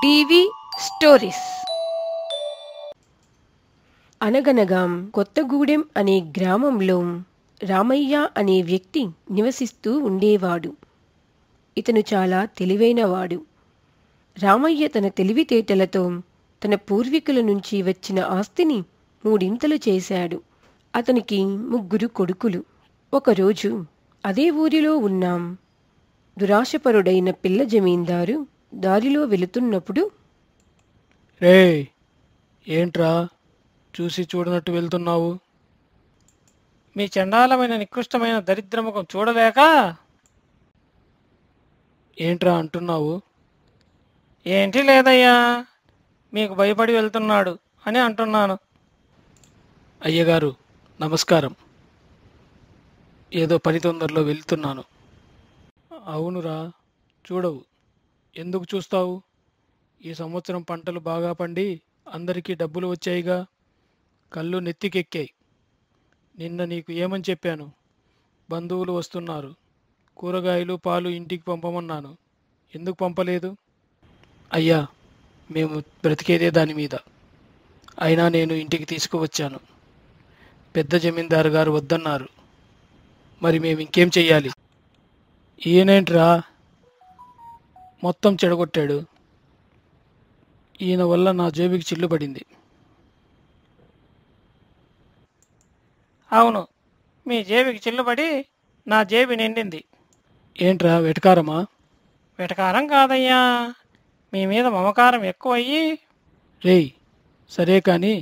TV stories. అనగనగా కొత్తగూడెం అనే గ్రామంలో రామయ్య అనే వ్యక్తి నివసిస్తూ ఉండేవాడు. ఇతను చాలా తెలివైనవాడు. రామయ్య తన తెలివితేటలతో తన పూర్వీకుల నుంచి వచ్చిన ఆస్తిని మూడింతలు చేశాడు. అతనికి 3 కొడుకులు. ఒకరోజు అదే ఊరిలో ఉన్న దురాశపరుడైన పిల్ల జమీందారు దారిలో వెళుతున్నప్పుడు, రే, ఏంట్రా చూసి చూడనట్టు వెళ్తున్నావు? మీ చండాలమైన నికృష్టమైన దరిద్రముఖం చూడలేక ఏంట్రా అంటున్నావు? ఏంటి లేదయ్యా, మీకు భయపడి వెళ్తున్నాడు అని అంటున్నాను. అయ్యగారు నమస్కారం. ఏదో పని తొందరలో వెళ్తున్నాను. అవునురా, చూడవు. ఎందుకు చూస్తావు? ఈ సంవత్సరం పంటలు బాగా పండి అందరికీ డబ్బులు వచ్చాయిగా, కళ్ళు నెత్తికెక్కాయి. నిన్న నీకు ఏమని చెప్పాను? బంధువులు వస్తున్నారు, కూరగాయలు పాలు ఇంటికి పంపమన్నాను. ఎందుకు పంపలేదు? అయ్యా, మేము బ్రతికేదే దాని మీద. అయినా నేను ఇంటికి తీసుకువచ్చాను. పెద్ద జమీందారు గారు వద్దన్నారు. మరి మేము ఇంకేం చెయ్యాలి? ఈయనేంట్రా మొత్తం చెడగొట్టాడు. ఈయన వల్ల నా జేబుకి చిల్లు పడింది. అవును, మీ జేబుకి చిల్లుపడి నా జేబు నిండింది. ఏంట్రా వెటకారమా? వెటకారం కాదయ్యా, మీ మీద మమకారం ఎక్కువయ్యి. రేయ్, సరే కానీ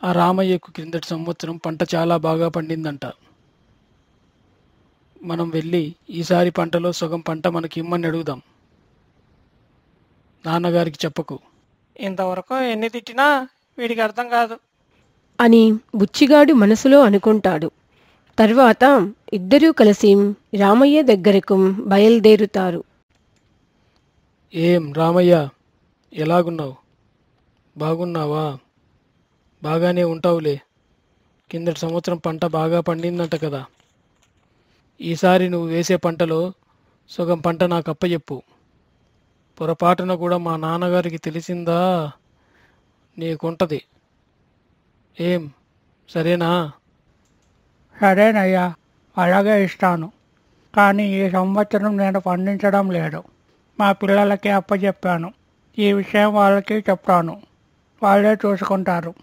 ఆ రామయ్యకు క్రిందటి సంవత్సరం పంట చాలా బాగా పండిందంట. మనం వెళ్ళి ఈసారి పంటలో సగం పంట మనకి ఇమ్మని అడుగుదాం. నాన్నగారికి చెప్పకు. ఇంతవరకు ఎన్ని తిట్టినా వీడికి అర్థం కాదు అని బుచ్చిగాడు మనసులో అనుకుంటాడు. తర్వాత ఇద్దరూ కలిసి రామయ్య దగ్గరకు బయలుదేరుతారు. ఏం రామయ్య, ఎలాగున్నావు? బాగున్నావా? బాగానే ఉంటావులే. కిందటి సంవత్సరం పంట బాగా పండిందంట కదా. ఈసారి నువ్వు వేసే పంటలో సగం పంట నాకు అప్పచెప్పు. పొరపాటున కూడా మా నాన్నగారికి తెలిసిందా నీకుంటది. ఏం, సరేనా? సరేనయ్యా, అలాగే ఇస్తాను. కానీ ఈ సంవత్సరం నేను పండించడం లేదు. మా పిల్లలకి అప్పచెప్పాను. ఈ విషయం వాళ్ళకి చెప్తాను, వాళ్ళే చూసుకుంటారు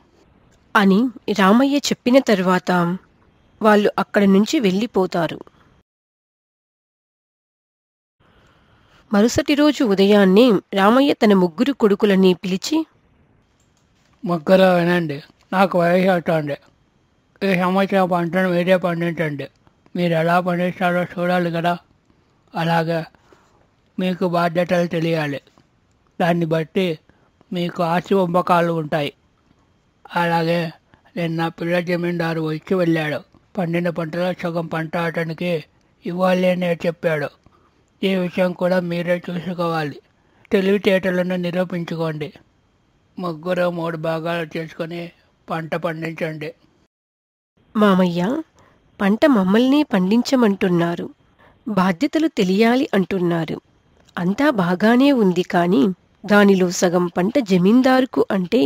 అని రామయ్య చెప్పిన తర్వాత వాళ్ళు అక్కడి నుంచి వెళ్ళిపోతారు. మరుసటి రోజు ఉదయాన్నే రామయ్య తన 3 కొడుకులని పిలిచి, ముగ్గురు వినండి, నాకు వయసు అవుతుంది. ఈ సంవత్సరం పంటను మీరే పండించండి. మీరు ఎలా పండిస్తారో చూడాలి కదా. అలాగే మీకు బాధ్యతలు తెలియాలి. దాన్ని బట్టి మీకు ఆస్తి పంపకాలు ఉంటాయి. అలాగే నిన్న పిల్ల జమీందారు వచ్చి వెళ్ళాడు. పండిన పంటలో సగం పంట అతనికి ఇవ్వాలి అని చెప్పాడు. ఈ విషయం కూడా మీరే చూసుకోవాలి. తెలివితేటలను నిరూపించుకోండి. 3 భాగాలు చేసుకొని పంట పండించండి. మామయ్య, పంట మమ్మల్ని పండించమంటున్నారు, బాధ్యతలు తెలియాలి అంటున్నారు. అంతా బాగానే ఉంది, కానీ దానిలో సగం పంట జమీందారుకు అంటే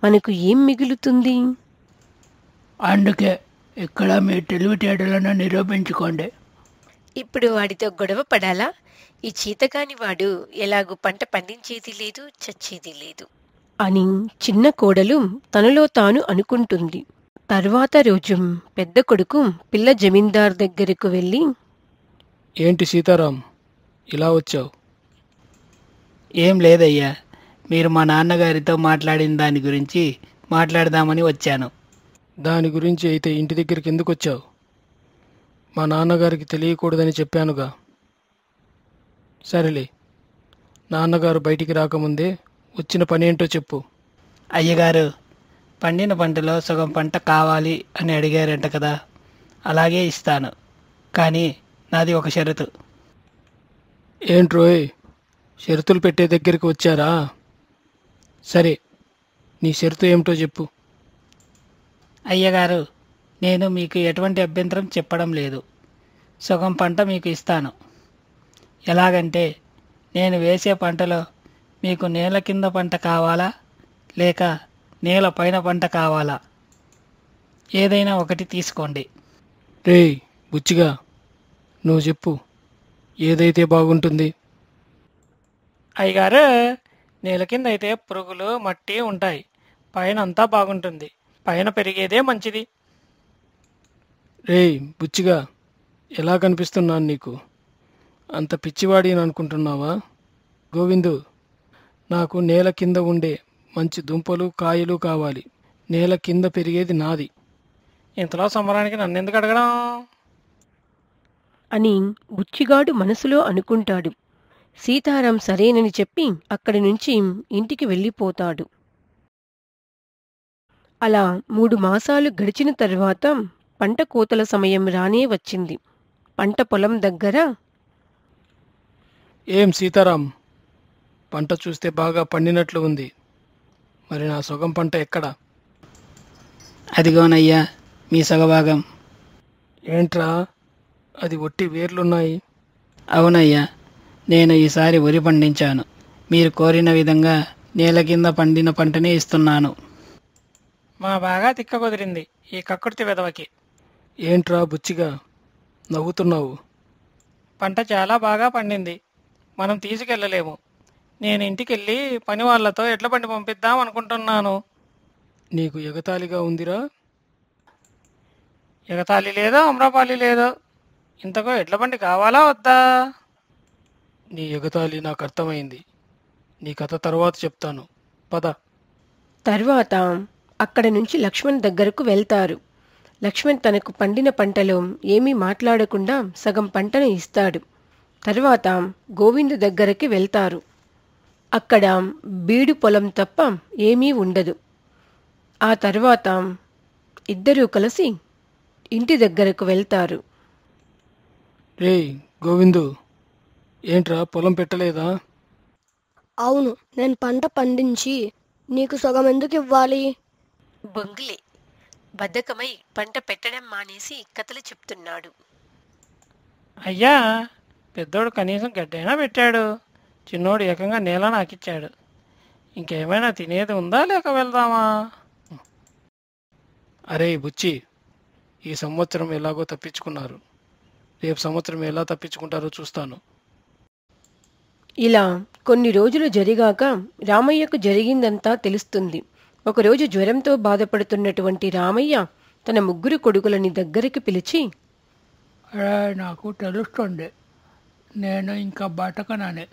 మనకు ఏం మిగులుతుంది? అందుకే ఇక్కడ మీ తెలివితేటలను నిరూపించుకోండి. ఇప్పుడు వాడితో గొడవ పడాలా? ఈ చీతగాని వాడు ఎలాగూ పంట పండించేది లేదు, చచ్చేది లేదు అని చిన్న కోడలు తనలో తాను అనుకుంటుంది. తర్వాత రోజు పెద్ద కొడుకు పిల్ల జమీందార్ దగ్గరకు వెళ్ళి, ఏంటి సీతారాం, ఇలా వచ్చావు? ఏం లేదయ్యా, మీరు మా నాన్నగారితో మాట్లాడిన దాని గురించి మాట్లాడదామని వచ్చాను. దాని గురించి అయితే ఇంటి దగ్గరికి ఎందుకు వచ్చావు? మా నాన్నగారికి తెలియకూడదని చెప్పానుగా. సరేలే, నాన్నగారు బయటికి రాకముందే వచ్చిన పనేంటో చెప్పు. అయ్యగారు, పండిన పంటలో సగం పంట కావాలి అని అడిగారంట కదా, అలాగే ఇస్తాను. కానీ నాది ఒక షరతు. ఏంట్రోయ్, షరతులు పెట్టే దగ్గరికి వచ్చారా? సరే, నీ షరతు ఏమిటో చెప్పు. అయ్యగారు, నేను మీకు ఎటువంటి అభ్యంతరం చెప్పడం లేదు. సగం పంట మీకు ఇస్తాను. ఎలాగంటే నేను వేసే పంటలో మీకు నేల కింద పంట కావాలా లేక నేల పైన పంట కావాలా? ఏదైనా ఒకటి తీసుకోండి. రేయ్ బుచ్చిగా, నువ్వు చెప్పు, ఏదైతే బాగుంటుంది? అయ్యగారు, నేల కింద అయితే పురుగులు మట్టి ఉంటాయి, పైన అంతా బాగుంటుంది. పైన పెరిగేదే మంచిది. రేయ్ బుచ్చిగా, ఎలా కనిపిస్తున్నాను నీకు? అంత పిచ్చివాడిని అనుకుంటున్నావా? గోవిందు, నాకు నేల కింద ఉండే మంచి దుంపలు కాయలు కావాలి. నేల కింద పెరిగేది నాది. ఇంతలో సంబరానికి నన్ను ఎందుకు అడగడం? అని బుచ్చిగాడు మనసులో అనుకుంటాడు. సీతారాం సరేనని చెప్పి అక్కడి నుంచి ఇంటికి వెళ్ళిపోతాడు. అలా 3 మాసాలు గడిచిన తరువాత పంట కోతల సమయం రానే వచ్చింది. పంట పొలం దగ్గర ఏం సీతారాం, పంట చూస్తే బాగా పండినట్లు ఉంది. మరి నా సొగం పంట ఎక్కడ? అదిగోనయ్యా మీ సగభాగం. ఏంట్రా, అది ఒట్టి వేర్లున్నాయి. అవునయ్యా, నేను ఈసారి వరి పండించాను. మీరు కోరిన విధంగా నేల కింద పండిన పంటనే ఇస్తున్నాను. మా బాగా తిక్క కుదిరింది ఈ కక్కుర్తి వెధవకి. ఏంట్రా బుచ్చిగా నవ్వుతున్నావు? పంట చాలా బాగా పండింది. మనం తీసుకెళ్ళలేము. నేను ఇంటికెళ్ళి పని వాళ్ళతో ఎడ్ల బండి పంపిద్దాం అనుకుంటున్నాను. నీకు ఎగతాళిగా ఉందిరా? ఎగతాళి లేదో అమ్రపాలి లేదో, ఇంతకో ఎడ్ల బండి కావాలా వద్దా? నీ ఎగతాళి నాకు అర్థమైంది. నీ కథ తర్వాత చెప్తాను, పద. తర్వాత అక్కడ నుంచి లక్ష్మణ్ దగ్గరకు వెళ్తారు. లక్ష్మణ్ తనకు పండిన పంటలో ఏమీ మాట్లాడకుండా సగం పంటను ఇస్తాడు. తర్వాత గోవిందు దగ్గరికి వెళ్తారు. అక్కడ బీడు పొలం తప్ప ఏమీ ఉండదు. ఆ తర్వాత ఇద్దరూ కలిసి ఇంటి దగ్గరకు వెళ్తారు. రేయ్ గోవిందు, ఏంట్రా పొలం పెట్టలేదా? అవును, నేను పంట పండించి నీకు సగం ఎందుకు ఇవ్వాలి? బొంగులే బద్ధకమై పంట పెట్టడం మానేసి కథలు చెప్తున్నాడు. అయ్యా, పెద్దోడు కనీసం గడ్డైనా పెట్టాడు, చిన్నోడు ఏకంగా నేల నాకిచ్చాడు. ఇంకేమైనా తినేది ఉందా లేక వెళ్దామా? అరే బుచ్చి, ఈ సంవత్సరం ఎలాగో తప్పించుకున్నారు. రేపు సంవత్సరం ఎలా తప్పించుకుంటారో చూస్తాను. ఇలా కొన్ని రోజులు జరిగాక రామయ్యకు జరిగిందంతా తెలుస్తుంది. ఒకరోజు జ్వరంతో బాధపడుతున్నటువంటి రామయ్య తన 3 కొడుకులని దగ్గరికి పిలిచి, అరే నాకు తెలుస్తుంది, నేను ఇంకా బతకనని.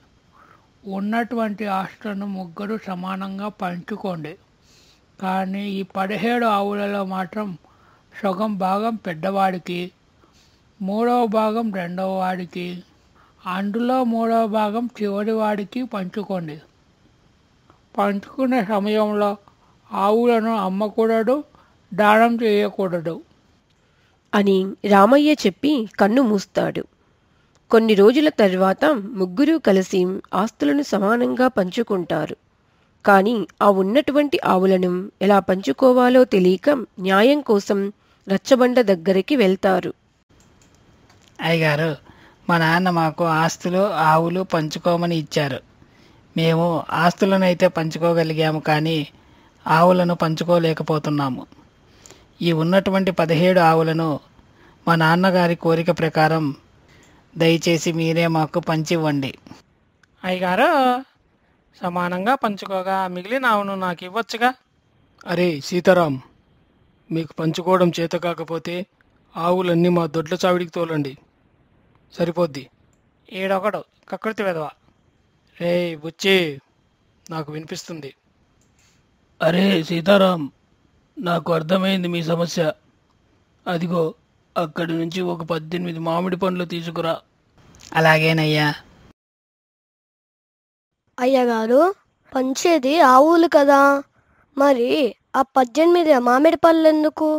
ఉన్నటువంటి ఆస్తులను 3 సమానంగా పంచుకోండి. కానీ ఈ 17 ఆవులలో మాత్రం సగం భాగం పెద్దవాడికి, 3వ భాగం 2వ వాడికి, అందులో 3వ భాగం చివరి వాడికి పంచుకోండి. పంచుకునే సమయంలో ఆవులను అమ్మకూడదు, దానం చేయకూడదు. అని రామయ్య చెప్పి కన్ను మూస్తాడు. కొన్ని రోజుల తర్వాత 3 కలిసి ఆస్తులను సమానంగా పంచుకుంటారు. కాని ఆ ఉన్నటువంటి ఆవులను ఎలా పంచుకోవాలో తెలియక న్యాయం కోసం రచ్చబండ దగ్గరికి వెళ్తారు. అయ్యగారు, మా నాన్న మాకు ఆస్తులు ఆవులు పంచుకోమని ఇచ్చారు. మేము ఆస్తులనైతే పంచుకోగలిగాము, కానీ ఆవులను పంచుకోలేకపోతున్నాము. ఈ ఉన్నటువంటి 17 ఆవులను మా నాన్నగారి కోరిక ప్రకారం దయచేసి మీరే మాకు పంచివ్వండి. అయ్యగారు, సమానంగా పంచుకోగా మిగిలిన ఆవును నాకు ఇవ్వచ్చుగా? అరే సీతారాం, మీకు పంచుకోవడం చేత కాకపోతే ఆవులన్నీ మా దొడ్ల చావిడికి తోలండి, సరిపోద్ది. ఈడొకడు కకృతి వెధవ. రే బుచ్చి, నాకు వినిపిస్తుంది. అరే సీతారాం, నాకు అర్థమైంది మీ సమస్య. అదిగో అక్కడి నుంచి ఒక 18 మామిడి పండ్లు తీసుకురా. అలాగేనయ్యా. అయ్యగారు, పంచేది ఆవులు కదా, మరి ఆ 18 మామిడి పళ్ళు ఎందుకు?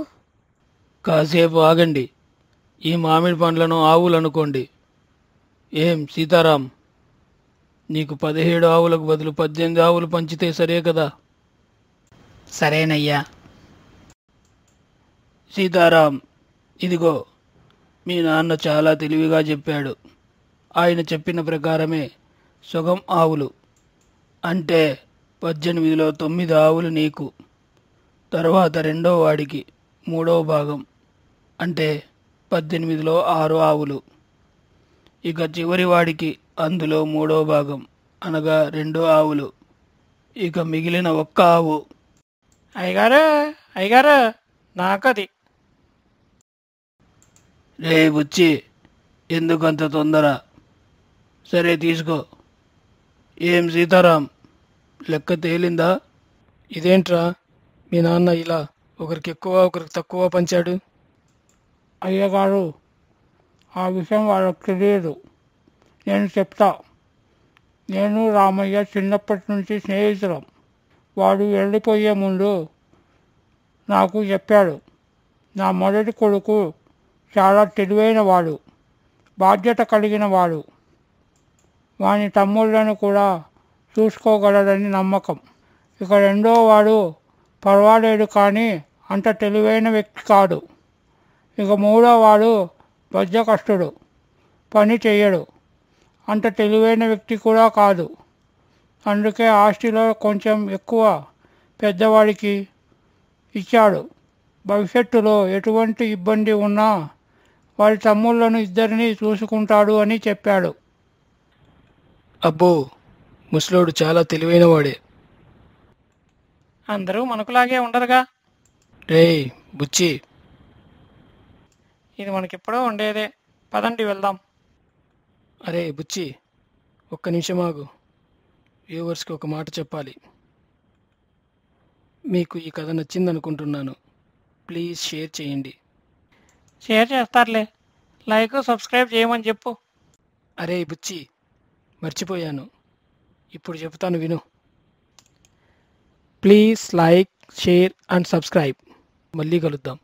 కాసేపు ఆగండి. ఈ మామిడి పండ్లను ఆవులు అనుకోండి. ఏం సీతారాం, నీకు 17 ఆవులకు బదులు 18 ఆవులు పంచితే సరే కదా? సరేనయ్యా. సీతారాం, ఇదిగో మీ నాన్న చాలా తెలివిగా చెప్పాడు. ఆయన చెప్పిన ప్రకారమే సగం ఆవులు, అంటే 18లో 9 ఆవులు నీకు, తర్వాత రెండో వాడికి 3వ భాగం అంటే 18లో 6 ఆవులు, ఇక చివరి వాడికి అందులో 3వ భాగం అనగా 2 ఆవులు, ఇక మిగిలిన ఒక్క ఆవు. అయ్యగారు అయ్యగారు నాకది. రే బుచ్చి, ఎందుకంత తొందర? సరే తీసుకో. ఏం సీతారాం, లెక్క తేలిందా? ఇదేంట్రా మీ నాన్న ఇలా ఒకరికి ఎక్కువ ఒకరికి తక్కువ పంచాడు? అయ్యగారు, ఆ విషయం వాళ్ళకి తెలియదు. నేను చెప్తా. నేను రామయ్య చిన్నప్పటి నుంచి స్నేహితులం. వాడు వెళ్ళిపోయే ముందు నాకు చెప్పాడు, నా మొదటి కొడుకు చాలా తెలివైన వాడు, బాధ్యత కలిగిన వాడు, వాని తమ్ముళ్ళను కూడా చూసుకోగలడని నమ్మకం. ఇక రెండో వాడు పర్వాలేదు కానీ అంత తెలివైన వ్యక్తి కాదు. ఇక మూడో వాడు బద్ధకస్తుడు, పని చెయ్యడు, అంత తెలివైన వ్యక్తి కూడా కాదు. అందుకే ఆస్తిలో కొంచెం ఎక్కువ పెద్దవాడికి ఇచ్చాడు. భవిష్యత్తులో ఎటువంటి ఇబ్బంది ఉన్నా వాడి తమ్ముళ్ళను ఇద్దరిని చూసుకుంటాడు అని చెప్పాడు. అబ్బో, ముసలోడు చాలా తెలివైనవాడే. అందరూ మనకులాగే ఉండరుగా. రేయ్ బుచ్చి, ఇది మనకెప్పుడో ఉండేదే. పదండి వెళ్దాం. అరే బుచ్చి, ఒక్క నిమిషం ఆగు. వ్యూవర్స్కి ఒక మాట చెప్పాలి. మీకు ఈ కథ నచ్చిందనుకుంటున్నాను. ప్లీజ్ షేర్ చేయండి. షేర్ చేస్తారులే. లైక్ సబ్స్క్రైబ్ చేయమని చెప్పు. అరే బుచ్చి, మర్చిపోయాను, ఇప్పుడు చెప్తాను విను. Please like, share and subscribe. మళ్ళీ కలుద్దాం.